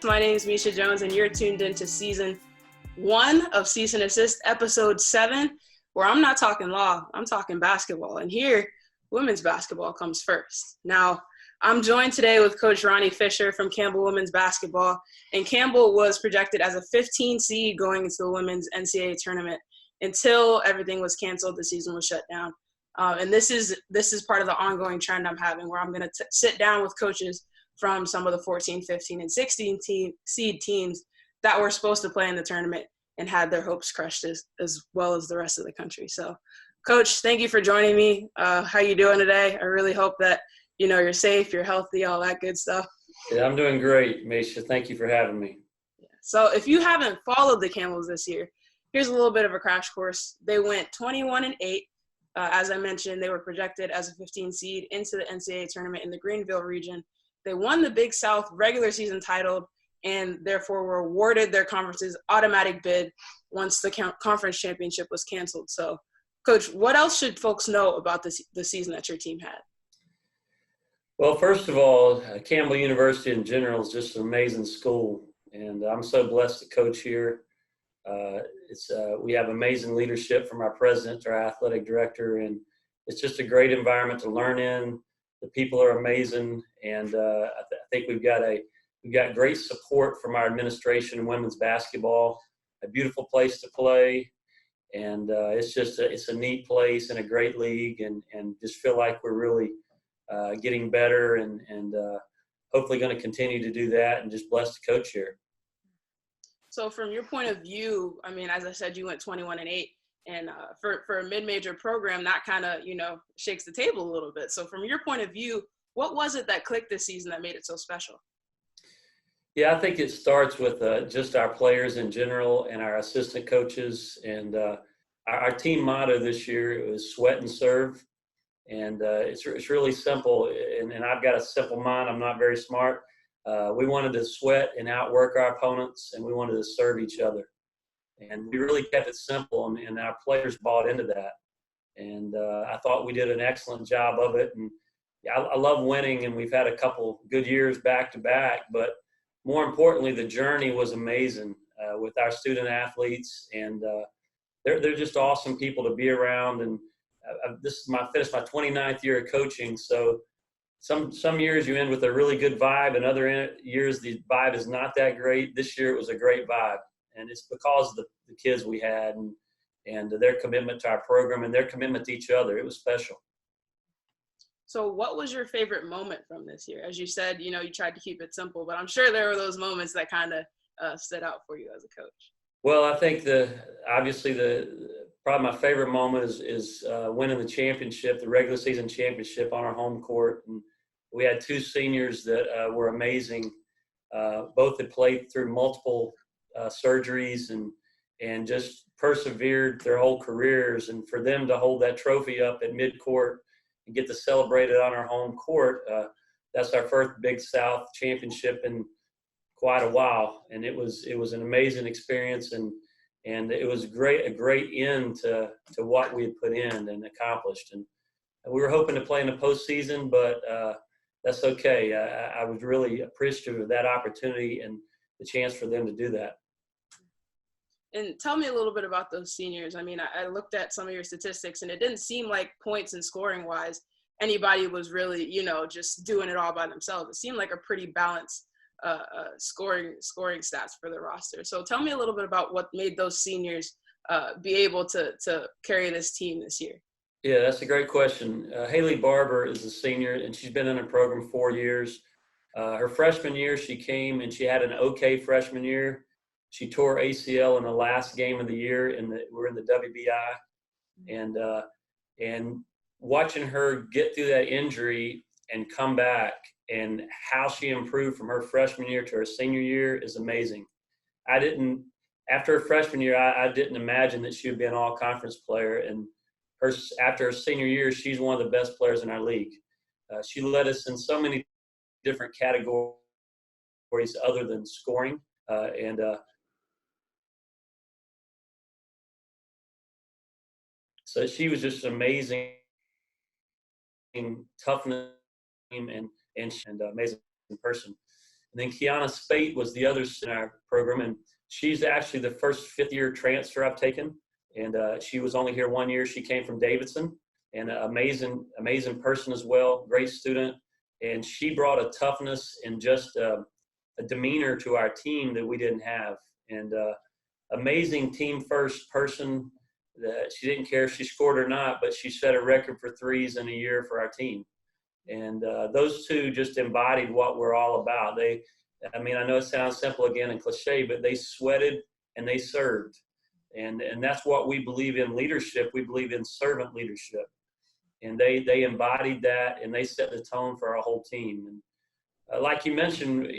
My name is Misha Jones, and you're tuned into Season 1 of Cease and Assist, Episode 7, where I'm not talking law, I'm talking basketball. And here, women's basketball comes first. Now, I'm joined today with Coach Ronny Fisher from Campbell Women's Basketball, and Campbell was projected as a 15 seed going into the Women's NCAA Tournament until everything was canceled, the season was shut down. And this is part of the ongoing trend I'm having, where I'm going to sit down with coaches from some of the 14, 15, and 16 seed teams that were supposed to play in the tournament and had their hopes crushed as well as the rest of the country. So, Coach, thank you for joining me. How you doing today? I really hope that, you're safe, you're healthy, all that good stuff. Yeah, I'm doing great, Misha. Thank you for having me. So if you haven't followed the Camels this year, here's a little bit of a crash course. They went 21-8. As I mentioned, they were projected as a 15 seed into the NCAA tournament in the Greenville region. They won the Big South regular season title and therefore were awarded their conference's automatic bid once the conference championship was canceled. So, Coach, what else should folks know about the season that your team had? Well, first of all, Campbell University in general is just an amazing school, and I'm so blessed to coach here. We have amazing leadership from our president to our athletic director, and it's just a great environment to learn in. The people are amazing, and I think we've got great support from our administration in women's basketball. A beautiful place to play, and it's a neat place and a great league, and just feel like we're really getting better, and hopefully going to continue to do that, and just blessed to coach here. So from your point of view, I mean, as I said, you went 21-8. And for a mid-major program, that kind of, shakes the table a little bit. So from your point of view, what was it that clicked this season that made it so special? Yeah, I think it starts with just our players in general and our assistant coaches. And our team motto this year was sweat and serve. And it's really simple. And I've got a simple mind. I'm not very smart. We wanted to sweat and outwork our opponents, and we wanted to serve each other. And we really kept it simple, and our players bought into that. And I thought we did an excellent job of it. And I love winning, and we've had a couple good years back to back. But more importantly, the journey was amazing with our student athletes, and they're just awesome people to be around. And finished my 29th year of coaching, so some years you end with a really good vibe, and other years the vibe is not that great. This year it was a great vibe. And it's because of the kids we had and their commitment to our program and their commitment to each other. It was special. So what was your favorite moment from this year? As you said, you tried to keep it simple, but I'm sure there were those moments that kind of stood out for you as a coach. Well, I think probably my favorite moment is winning the championship, the regular season championship on our home court. And we had two seniors that were amazing. Both had played through multiple surgeries and just persevered their whole careers, and for them to hold that trophy up at midcourt and get to celebrate it on our home court, that's our first Big South championship in quite a while, and it was an amazing experience, and it was a great end to what we had put in and accomplished. And we were hoping to play in the postseason, but that's okay. I was really appreciative of that opportunity and the chance for them to do that. And tell me a little bit about those seniors. I mean, I looked at some of your statistics, and it didn't seem like points and scoring-wise anybody was really, just doing it all by themselves. It seemed like a pretty balanced scoring stats for the roster. So tell me a little bit about what made those seniors be able to carry this team this year. Yeah, that's a great question. Haley Barber is a senior, and she's been in the program 4 years. Her freshman year, she came and she had an okay freshman year. She tore ACL in the last game of the year, we're in the WBI, and watching her get through that injury and come back, and how she improved from her freshman year to her senior year is amazing. After her freshman year, I didn't imagine that she would be an all-conference player, and after her senior year, she's one of the best players in our league. She led us in so many different categories other than scoring, so she was just amazing, toughness, and amazing person. And then Kiana Spate was the other in our program, and she's actually the first fifth-year transfer I've taken. And she was only here 1 year. She came from Davidson, and an amazing person as well, great student. And she brought a toughness and just a demeanor to our team that we didn't have. And amazing team-first person. That she didn't care if she scored or not, but she set a record for threes in a year for our team. And those two just embodied what we're all about. I know it sounds simple again and cliche, but they sweated and they served. And that's what we believe in leadership. We believe in servant leadership. And they embodied that, and they set the tone for our whole team. And like you mentioned,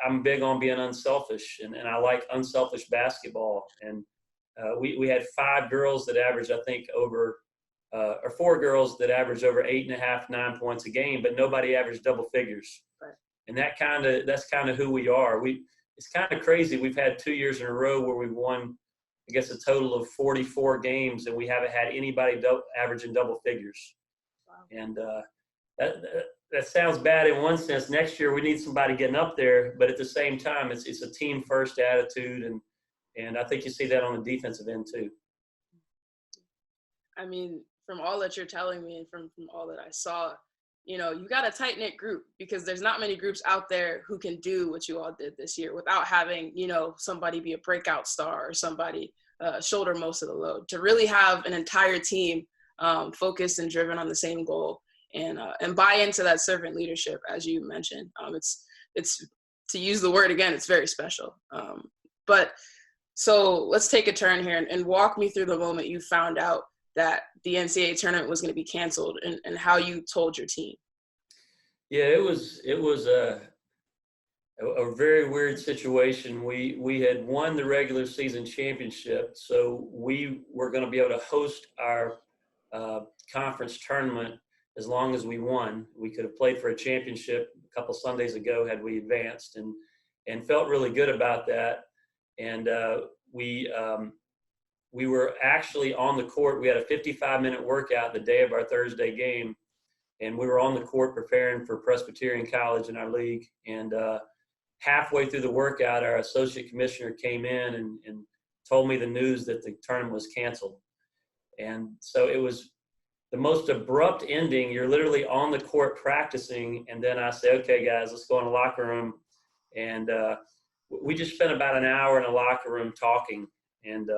I'm big on being unselfish, and I like unselfish basketball. And we had 5 girls that averaged, I think, or 4 girls that averaged over 8.5, 9 points a game, but nobody averaged double figures. Right. And that's kind of who we are. It's kind of crazy. We've had 2 years in a row where we've won, I guess, a total of 44 games, and we haven't had anybody averaging double figures. Wow. And that sounds bad in one sense. Next year we need somebody getting up there, but at the same time, it's a team first attitude, and I think you see that on the defensive end too. I mean, from all that you're telling me and from all that I saw, you've got a tight-knit group, because there's not many groups out there who can do what you all did this year without having, somebody be a breakout star or somebody shoulder most of the load. To really have an entire team focused and driven on the same goal and buy into that servant leadership, as you mentioned. It's to use the word again, it's very special. But so let's take a turn here and walk me through the moment you found out that the NCAA tournament was going to be canceled and how you told your team. Yeah, it was a very weird situation. We had won the regular season championship, so we were going to be able to host our conference tournament as long as we won. We could have played for a championship a couple Sundays ago had we advanced, and felt really good about that. And we were actually on the court. We had a 55-minute workout the day of our Thursday game, and we were on the court preparing for Presbyterian College in our league. And halfway through the workout, our associate commissioner came in and told me the news that the tournament was canceled. And so it was the most abrupt ending. You're literally on the court practicing, and then I say, okay, guys, let's go in the locker room. And we just spent about an hour in the locker room talking, and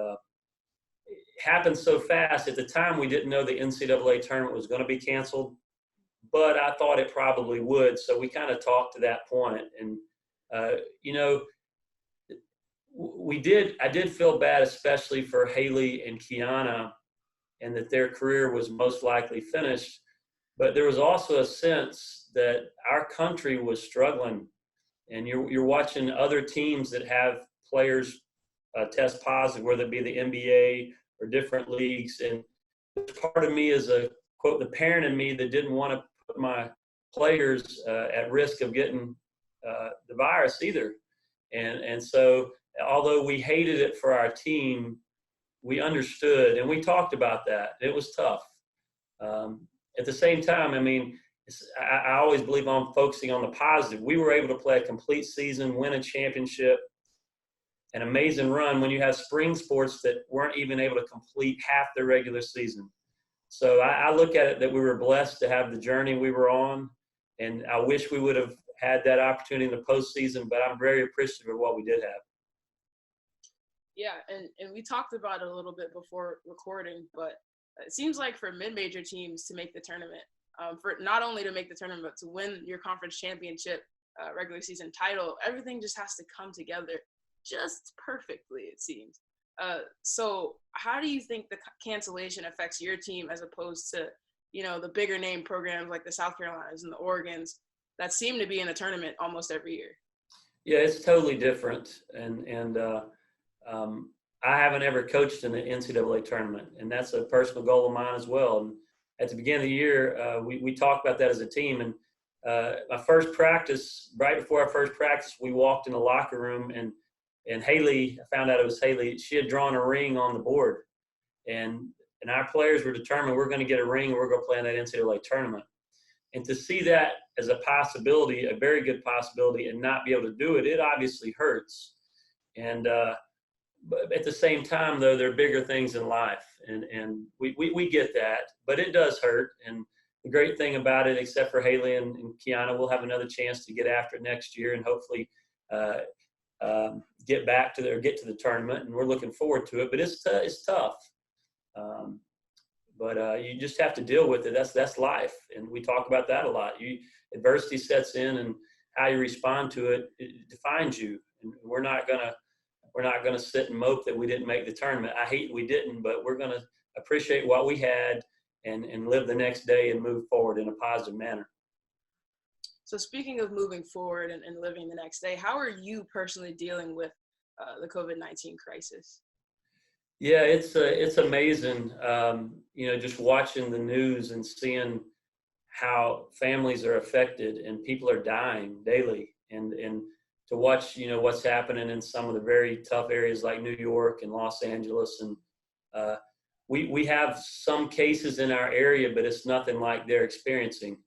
it happened so fast. At the time, we didn't know the NCAA tournament was going to be canceled, but I thought it probably would. So we kind of talked to that point. And, I did feel bad, especially for Haley and Kiana, and that their career was most likely finished. But there was also a sense that our country was struggling. And you're watching other teams that have players test positive, whether it be the NBA or different leagues. And part of me is quote, the parent in me that didn't want to put my players at risk of getting the virus either. And so although we hated it for our team, we understood, and we talked about that. It was tough. At the same time, I always believe on focusing on the positive. We were able to play a complete season, win a championship, an amazing run when you have spring sports that weren't even able to complete half their regular season. So I look at it that we were blessed to have the journey we were on, and I wish we would have had that opportunity in the postseason, but I'm very appreciative of what we did have. Yeah, and we talked about it a little bit before recording, but it seems like for mid-major teams to make the tournament, for not only to make the tournament, but to win your conference championship regular season title, everything just has to come together just perfectly, it seems. So how do you think the cancellation affects your team as opposed to, the bigger name programs like the South Carolinas and the Oregons that seem to be in the tournament almost every year? Yeah, it's totally different. And I haven't ever coached in the NCAA tournament, and that's a personal goal of mine as well. And at the beginning of the year, we talked about that as a team. And my first practice, right before our first practice, we walked in the locker room, and Haley, I found out it was Haley, she had drawn a ring on the board. And our players were determined we're going to get a ring and we're going to play in that NCAA tournament. And to see that as a possibility, a very good possibility, and not be able to do it, it obviously hurts. And but at the same time, though, there are bigger things in life, and we get that, but it does hurt. And the great thing about it, except for Haley and Kiana, we'll have another chance to get after it next year, and hopefully get to the tournament. And we're looking forward to it. But it's tough. But you just have to deal with it. That's life, and we talk about that a lot. Adversity sets in, and how you respond to it, it defines you. And we're not gonna sit and mope that we didn't make the tournament. I hate we didn't, but we're gonna appreciate what we had and live the next day and move forward in a positive manner. So speaking of moving forward and living the next day, how are you personally dealing with the COVID-19 crisis? Yeah, it's amazing. Just watching the news and seeing how families are affected and people are dying daily, and to watch, what's happening in some of the very tough areas like New York and Los Angeles. And we have some cases in our area, but it's nothing like they're experiencing.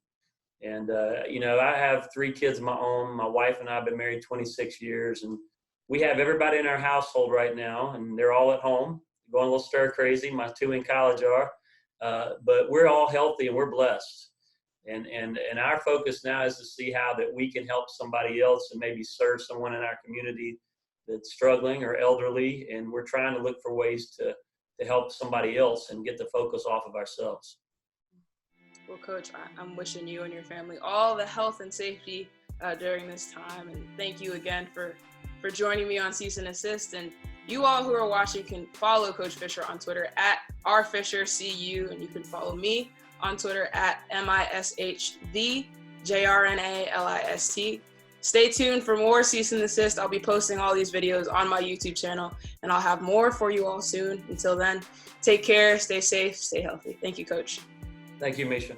And, I have 3 kids of my own. My wife and I have been married 26 years, and we have everybody in our household right now, and they're all at home, going a little stir crazy. My 2 in college are, but we're all healthy and we're blessed. And our focus now is to see how that we can help somebody else and maybe serve someone in our community that's struggling or elderly. And we're trying to look for ways to help somebody else and get the focus off of ourselves. Well, Coach, I'm wishing you and your family all the health and safety during this time. And thank you again for joining me on Cease and Assist. And you all who are watching can follow Coach Fisher on Twitter at rfishercu, and you can follow me on Twitter at MISHTheJRNALIST. Stay tuned for more Cease and Assist. I'll be posting all these videos on my YouTube channel, and I'll have more for you all soon. Until then, take care, stay safe, stay healthy. Thank you, Coach. Thank you, Misha.